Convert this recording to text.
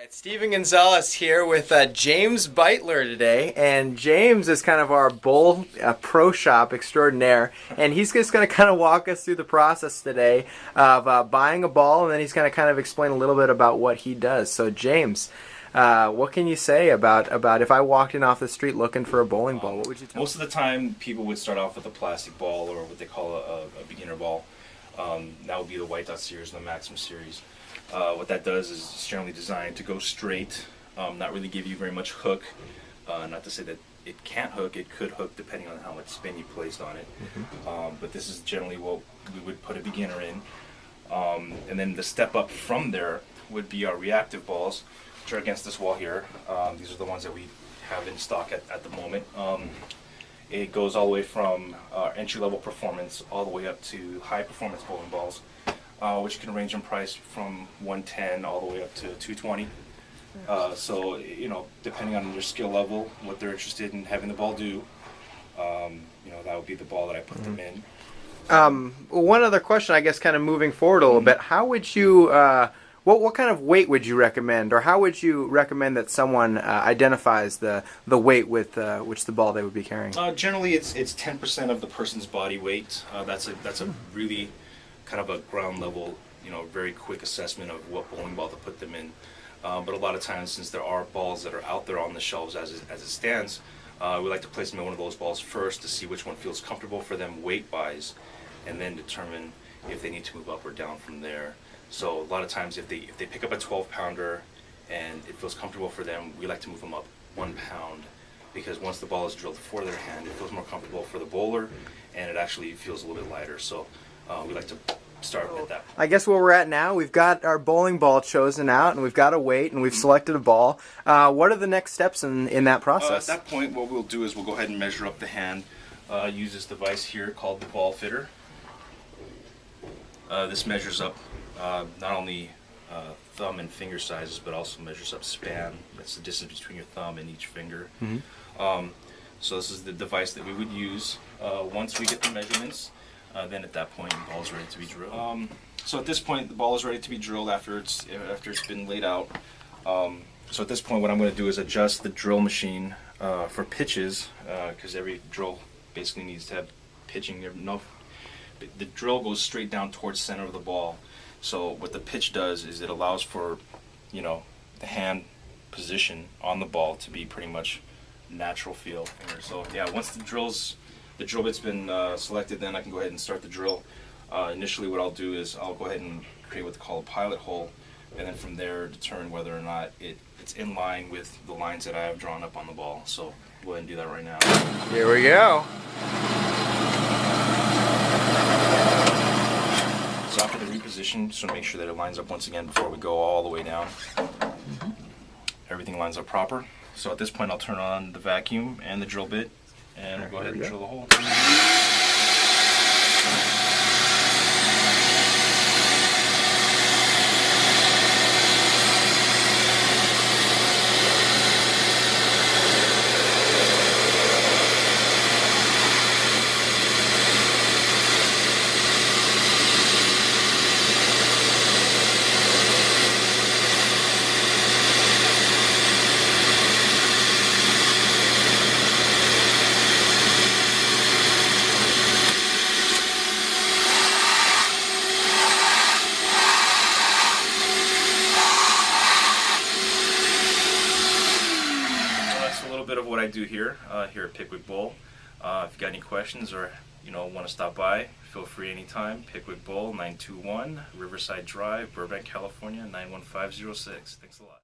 Alright, Stephen Gonzalez here with James Beightler today, and James is kind of our bull pro shop extraordinaire, and he's just going to kind of walk us through the process today of buying a ball, and then he's going to kind of explain a little bit about what he does. So James, what can you say about if I walked in off the street looking for a bowling ball? What would you tell me? Most of the time, people would start off with a plastic ball or what they call a beginner ball. That would be the White Dot series and the Maxim series. What that does is it's generally designed to go straight, not really give you very much hook. Not to say that it can't hook, it could hook depending on how much spin you placed on it. But this is generally what we would put a beginner in. And then the step up from there would be our reactive balls, which are against this wall here. These are the ones that we have in stock at the moment. It goes all the way from entry-level performance all the way up to high-performance bowling balls, which can range in price from 110 all the way up to 220. So, you know, depending on their skill level, what they're interested in having the ball do, that would be the ball that I put them in. One other question, I guess, kind of moving forward a little bit. How would you, what kind of weight would you recommend, or how would you recommend that someone identifies the weight with which the ball they would be carrying? Generally, it's 10% of the person's body weight. That's a really kind of a ground level, very quick assessment of what bowling ball to put them in. But a lot of times, since there are balls that are out there on the shelves as it stands, we like to place them in one of those balls first to see which one feels comfortable for them weight-wise, and then determine if they need to move up or down from there. So a lot of times, if they pick up a 12-pounder and it feels comfortable for them, we like to move them up 1 pound, because once the ball is drilled for their hand, it feels more comfortable for the bowler, and it actually feels a little bit lighter. So we like to start with that. I guess where we're at now, we've got our bowling ball chosen out, and we've got a weight, and we've selected a ball. What are the next steps in that process? At that point, what we'll do is we'll go ahead and measure up the hand. Use this device here called the ball fitter. This measures up not only thumb and finger sizes, but also measures up span. That's the distance between your thumb and each finger. So this is the device that we would use. Once we get the measurements, then at that point, the ball is ready to be drilled. So at this point, the ball is ready to be drilled after it's been laid out. So at this point, what I'm going to do is adjust the drill machine for pitches, because every drill basically needs to have pitching. The drill goes straight down towards the center of the ball. So what the pitch does is it allows for, the hand position on the ball to be pretty much natural feel. So yeah, once the drill bit's been selected, then I can go ahead and start the drill. Initially what I'll do is I'll go ahead and create what they call a pilot hole, and then from there determine whether or not it's in line with the lines that I have drawn up on the ball. So I'll go ahead and do that right now. Here we go. So after the reposition, just want to make sure that it lines up once again before we go all the way down. Everything lines up proper. So at this point I'll turn on the vacuum and the drill bit, and we'll go ahead and drill the hole. Bit of what I do here at Pickwick Bowl. If you got any questions or want to stop by, feel free anytime. Pickwick Bowl, 921 Riverside Drive, Burbank, California, 91506. Thanks a lot.